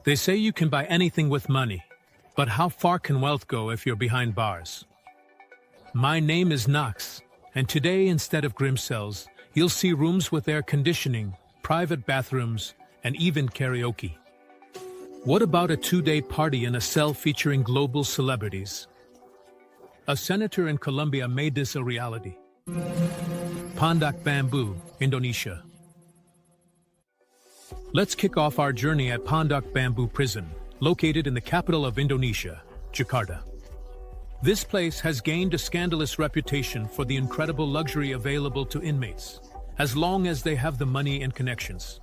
They say you can buy anything with money, but how far can wealth go if you're behind bars? My name is Knox, and today instead of grim cells, you'll see rooms with air conditioning, private bathrooms, and even karaoke. What about a two-day party in a cell featuring global celebrities? A senator in Colombia made this a reality. Pondok Bambu, Indonesia. Let's kick off our journey at Pondok Bambu Prison, located in the capital of Indonesia, Jakarta. This place has gained a scandalous reputation for the incredible luxury available to inmates, as long as they have the money and connections.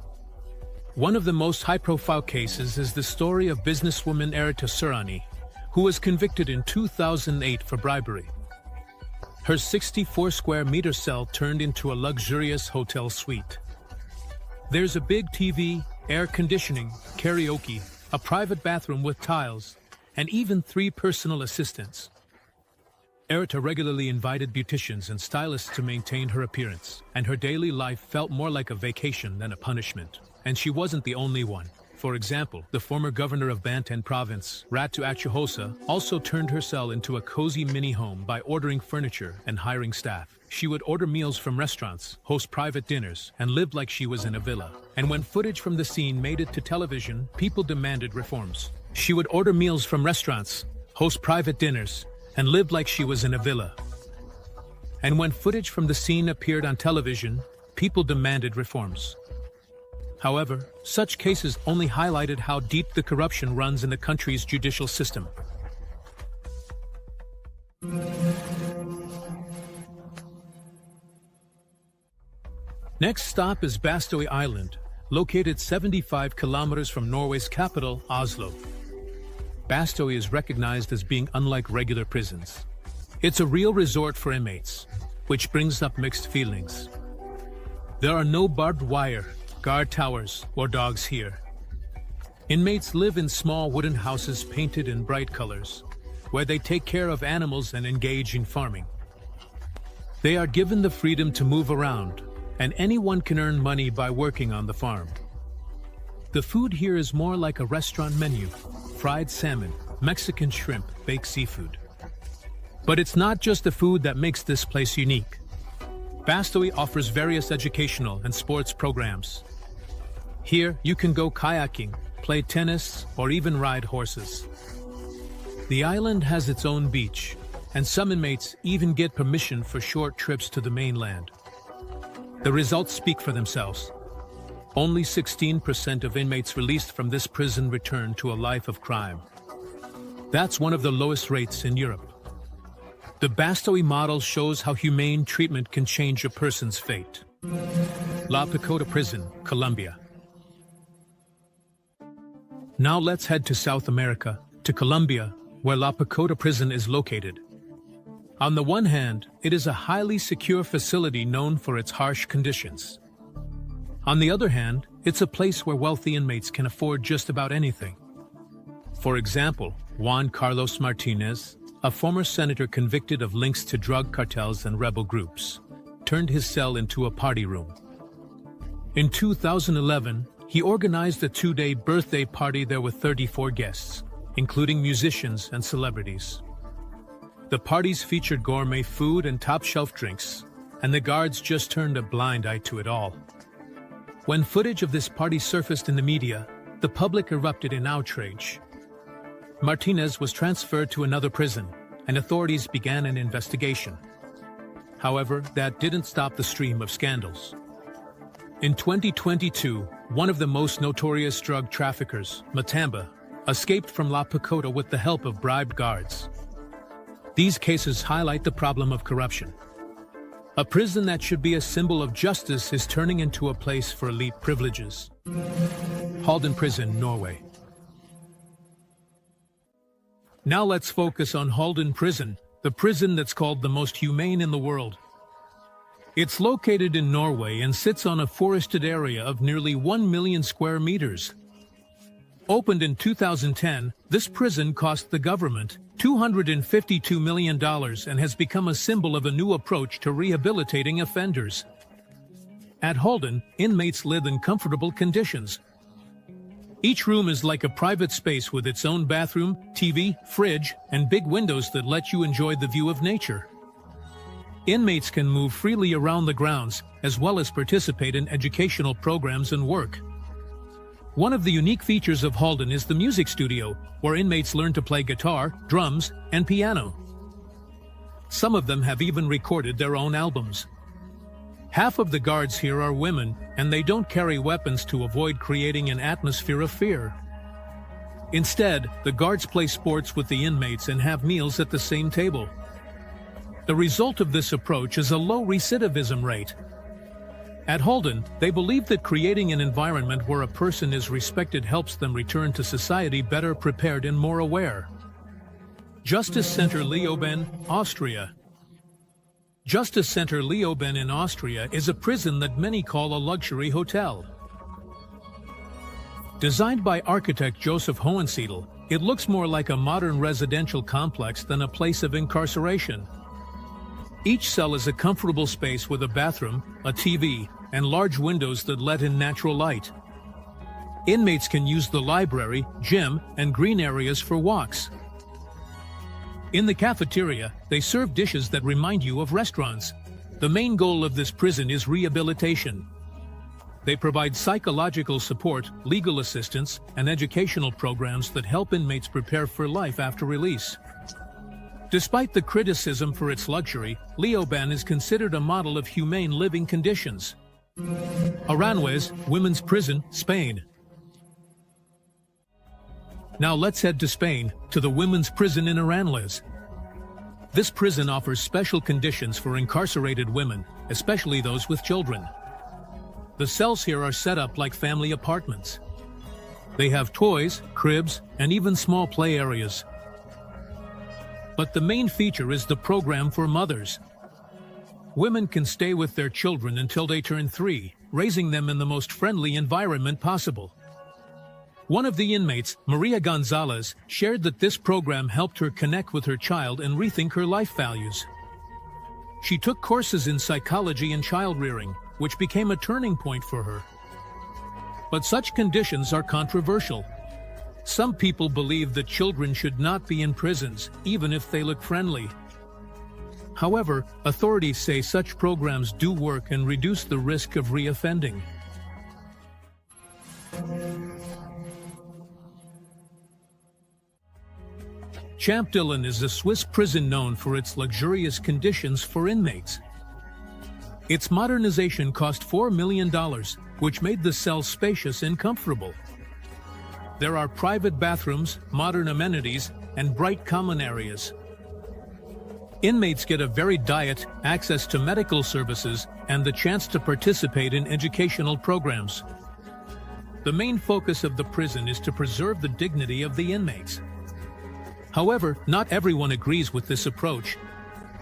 One of the most high-profile cases is the story of businesswoman Erita Surani, who was convicted in 2008 for bribery. Her 64-square-meter cell turned into a luxurious hotel suite. There's a big TV, air conditioning, karaoke, a private bathroom with tiles, and even 3 personal assistants. Erita regularly invited beauticians and stylists to maintain her appearance, and her daily life felt more like a vacation than a punishment. And she wasn't the only one. For example, the former governor of Banten province, Ratu Atchiosa, also turned her cell into a cozy mini-home by ordering furniture and hiring staff. She would order meals from restaurants, host private dinners, and live like she was in a villa. And when footage from the scene made it to television, people demanded reforms. She would order meals from restaurants, host private dinners, and live like she was in a villa. And when footage from the scene appeared on television, people demanded reforms. However, such cases only highlighted how deep the corruption runs in the country's judicial system. Next stop is Bastøy Island, located 75 kilometers from Norway's capital, Oslo. Bastøy is recognized as being unlike regular prisons. It's a real resort for inmates, which brings up mixed feelings. There are no barbed wire, guard towers, or dogs here. Inmates live in small wooden houses painted in bright colors, where they take care of animals and engage in farming. They are given the freedom to move around, and anyone can earn money by working on the farm. The food here is more like a restaurant menu: fried salmon, Mexican shrimp, baked seafood. But it's not just the food that makes this place unique. Bastøy offers various educational and sports programs. Here, you can go kayaking, play tennis, or even ride horses. The island has its own beach, and some inmates even get permission for short trips to the mainland. The results speak for themselves. Only 16% of inmates released from this prison return to a life of crime. That's one of the lowest rates in Europe. The Bastøy model shows how humane treatment can change a person's fate. La Pacoda Prison, Colombia. Now let's head to South America, to Colombia, where La Pacoda Prison is located. On the one hand, it is a highly secure facility known for its harsh conditions. On the other hand, it's a place where wealthy inmates can afford just about anything. For example, Juan Carlos Martinez, a former senator convicted of links to drug cartels and rebel groups, turned his cell into a party room. In 2011, he organized a 2-day birthday party there with 34 guests, including musicians and celebrities. The parties featured gourmet food and top-shelf drinks, and the guards just turned a blind eye to it all. When footage of this party surfaced in the media, the public erupted in outrage. Martinez was transferred to another prison, and authorities began an investigation. However, that didn't stop the stream of scandals. In 2022, one of the most notorious drug traffickers, Matamba, escaped from La Pacoda with the help of bribed guards. These cases highlight the problem of corruption. A prison that should be a symbol of justice is turning into a place for elite privileges. Halden Prison, Norway. Now let's focus on Halden Prison, the prison that's called the most humane in the world. It's located in Norway and sits on a forested area of nearly 1 million square meters. Opened in 2010, this prison cost the government $252 million and has become a symbol of a new approach to rehabilitating offenders. At Halden, inmates live in comfortable conditions. Each room is like a private space with its own bathroom, TV, fridge, and big windows that let you enjoy the view of nature. Inmates can move freely around the grounds, as well as participate in educational programs and work. One of the unique features of Halden is the music studio, where inmates learn to play guitar, drums, and piano. Some of them have even recorded their own albums. Half of the guards here are women, and they don't carry weapons to avoid creating an atmosphere of fear. Instead, the guards play sports with the inmates and have meals at the same table. The result of this approach is a low recidivism rate. At Halden, they believe that creating an environment where a person is respected helps them return to society better prepared and more aware. Justice Center Leoben, Austria. Justice Center Leoben in Austria is a prison that many call a luxury hotel. Designed by architect Joseph Hohensiedel, it looks more like a modern residential complex than a place of incarceration. Each cell is a comfortable space with a bathroom, a TV, and large windows that let in natural light. Inmates can use the library, gym, and green areas for walks. In the cafeteria, they serve dishes that remind you of restaurants. The main goal of this prison is rehabilitation. They provide psychological support, legal assistance, and educational programs that help inmates prepare for life after release. Despite the criticism for its luxury, Leoben is considered a model of humane living conditions. Aranjuez, Women's Prison, Spain. Now let's head to Spain, to the women's prison in Aranjuez. This prison offers special conditions for incarcerated women, especially those with children. The cells here are set up like family apartments. They have toys, cribs, and even small play areas. But the main feature is the program for mothers. Women can stay with their children until they turn 3, raising them in the most friendly environment possible. One of the inmates, Maria Gonzalez, shared that this program helped her connect with her child and rethink her life values. She took courses in psychology and child rearing, which became a turning point for her. But such conditions are controversial. Some people believe that children should not be in prisons, even if they look friendly. However, authorities say such programs do work and reduce the risk of reoffending. Champ Dillon is a Swiss prison known for its luxurious conditions for inmates. Its modernization cost $4 million, which made the cells spacious and comfortable. There are private bathrooms, modern amenities, and bright common areas. Inmates get a varied diet, access to medical services, and the chance to participate in educational programs. The main focus of the prison is to preserve the dignity of the inmates. However, not everyone agrees with this approach.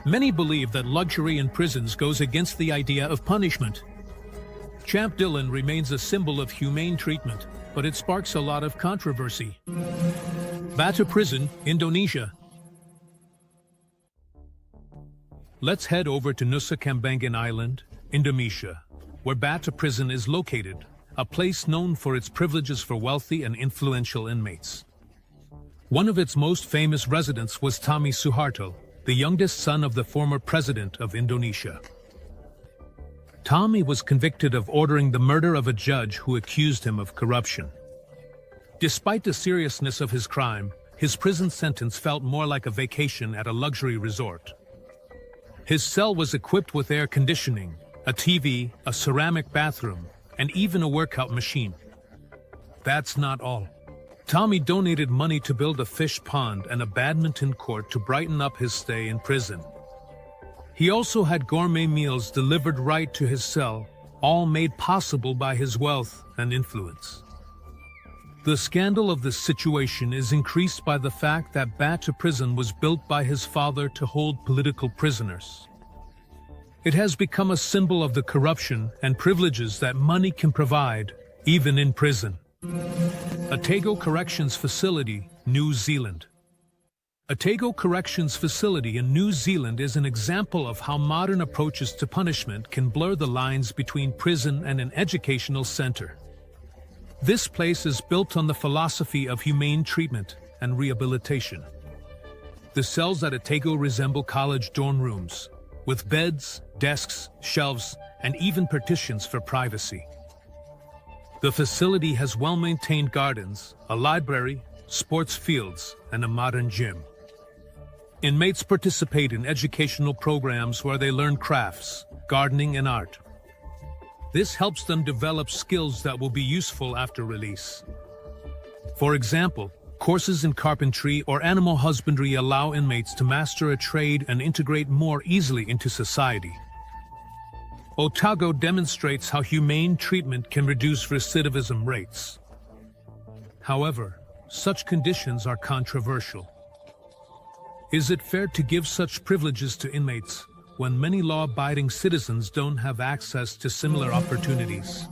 Many believe that luxury in prisons goes against the idea of punishment. Champ Dillon remains a symbol of humane treatment, but it sparks a lot of controversy. Batu Prison, Indonesia. Let's head over to Nusa Kambangan Island, Indonesia, where Batu Prison is located, a place known for its privileges for wealthy and influential inmates. One of its most famous residents was Tommy Suharto, the youngest son of the former president of Indonesia. Tommy was convicted of ordering the murder of a judge who accused him of corruption. Despite the seriousness of his crime, his prison sentence felt more like a vacation at a luxury resort. His cell was equipped with air conditioning, a TV, a ceramic bathroom, and even a workout machine. That's not all. Tommy donated money to build a fish pond and a badminton court to brighten up his stay in prison. He also had gourmet meals delivered right to his cell, all made possible by his wealth and influence. The scandal of this situation is increased by the fact that Batu Prison was built by his father to hold political prisoners. It has become a symbol of the corruption and privileges that money can provide, even in prison. Otago Corrections Facility, New Zealand. Otago Corrections Facility in New Zealand is an example of how modern approaches to punishment can blur the lines between prison and an educational center. This place is built on the philosophy of humane treatment and rehabilitation. The cells at Atego resemble college dorm rooms, with beds, desks, shelves, and even partitions for privacy. The facility has well-maintained gardens, a library, sports fields, and a modern gym. Inmates participate in educational programs where they learn crafts, gardening, and art. This helps them develop skills that will be useful after release. For example, courses in carpentry or animal husbandry allow inmates to master a trade and integrate more easily into society. Otago demonstrates how humane treatment can reduce recidivism rates. However, such conditions are controversial. Is it fair to give such privileges to inmates when many law-abiding citizens don't have access to similar opportunities?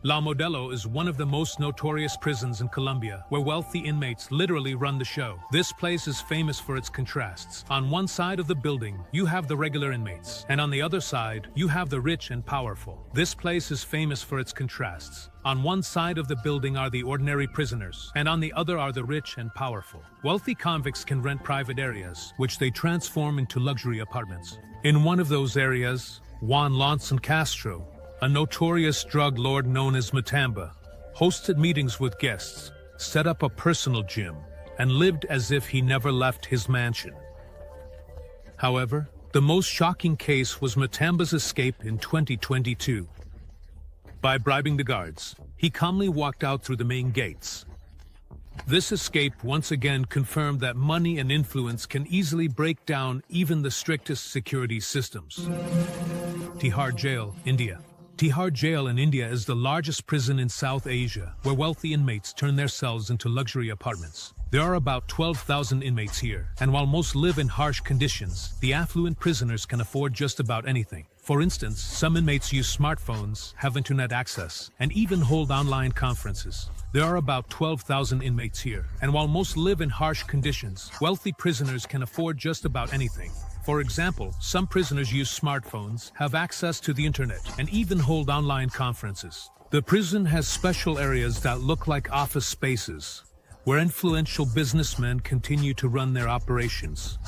La Modelo is one of the most notorious prisons in Colombia, where wealthy inmates literally run the show. This place is famous for its contrasts. On one side of the building, you have the regular inmates, and on the other side, you have the rich and powerful. This place is famous for its contrasts. On one side of the building are the ordinary prisoners, and on the other are the rich and powerful. Wealthy convicts can rent private areas, which they transform into luxury apartments. In one of those areas, Juan Lonson Castro, a notorious drug lord known as Matamba, hosted meetings with guests, set up a personal gym, and lived as if he never left his mansion. However, the most shocking case was Matamba's escape in 2022. By bribing the guards, he calmly walked out through the main gates. This escape once again confirmed that money and influence can easily break down even the strictest security systems. Tihar Jail, India. Tihar Jail in India is the largest prison in South Asia, where wealthy inmates turn their cells into luxury apartments. There are about 12,000 inmates here, and while most live in harsh conditions, the affluent prisoners can afford just about anything. For instance, some inmates use smartphones, have internet access, and even hold online conferences. There are about 12,000 inmates here, and while most live in harsh conditions, wealthy prisoners can afford just about anything. For example, some prisoners use smartphones, have access to the internet, and even hold online conferences. The prison has special areas that look like office spaces, where influential businessmen continue to run their operations.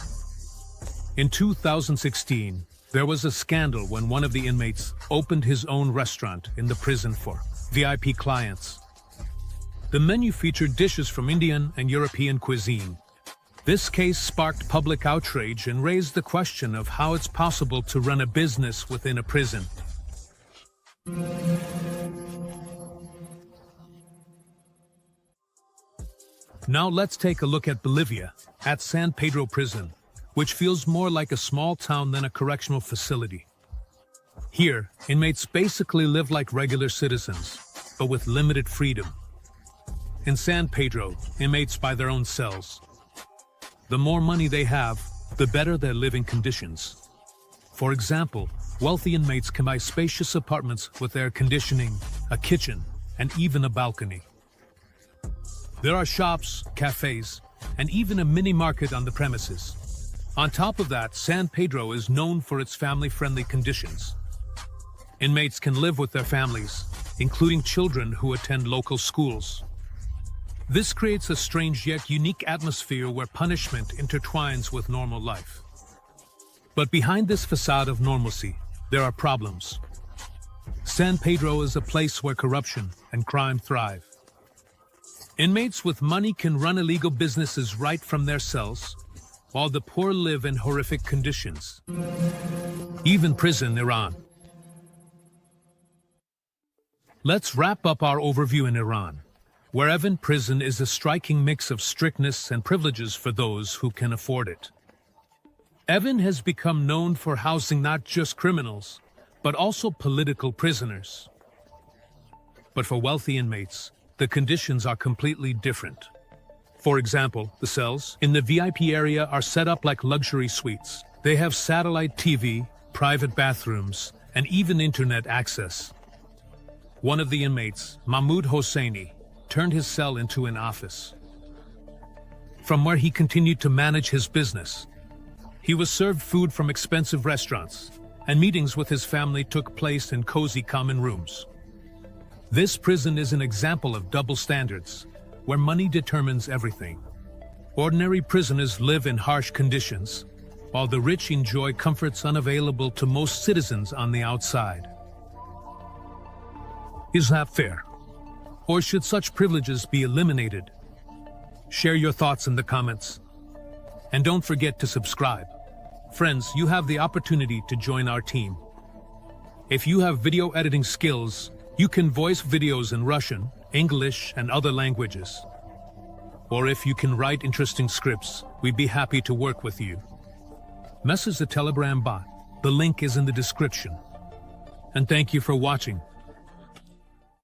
In 2016, there was a scandal when one of the inmates opened his own restaurant in the prison for VIP clients. The menu featured dishes from Indian and European cuisine. This case sparked public outrage and raised the question of how it's possible to run a business within a prison. Now let's take a look at Bolivia, at San Pedro Prison, which feels more like a small town than a correctional facility. Here, inmates basically live like regular citizens, but with limited freedom. In San Pedro, inmates buy their own cells. The more money they have, the better their living conditions. For example, wealthy inmates can buy spacious apartments with air conditioning, a kitchen, and even a balcony. There are shops, cafes, and even a mini market on the premises. On top of that, San Pedro is known for its family-friendly conditions. Inmates can live with their families, including children who attend local schools. This creates a strange yet unique atmosphere where punishment intertwines with normal life. But behind this facade of normalcy, there are problems. San Pedro is a place where corruption and crime thrive. Inmates with money can run illegal businesses right from their cells, while the poor live in horrific conditions. Even prison, Iran. Let's wrap up our overview in Iran, where Evin Prison is a striking mix of strictness and privileges for those who can afford it. Evin has become known for housing not just criminals, but also political prisoners. But for wealthy inmates, the conditions are completely different. For example, the cells in the VIP area are set up like luxury suites. They have satellite TV, private bathrooms, and even internet access. One of the inmates, Mahmoud Hosseini, turned his cell into an office, from where he continued to manage his business. He was served food from expensive restaurants, and meetings with his family took place in cozy common rooms. This prison is an example of double standards, where money determines everything. Ordinary prisoners live in harsh conditions, while the rich enjoy comforts unavailable to most citizens on the outside. Is that fair? Or should such privileges be eliminated? Share your thoughts in the comments. And don't forget to subscribe. Friends, you have the opportunity to join our team. If you have video editing skills, you can voice videos in Russian, English, and other languages. Or if you can write interesting scripts, we'd be happy to work with you. Message the Telegram bot. The link is in the description. And thank you for watching.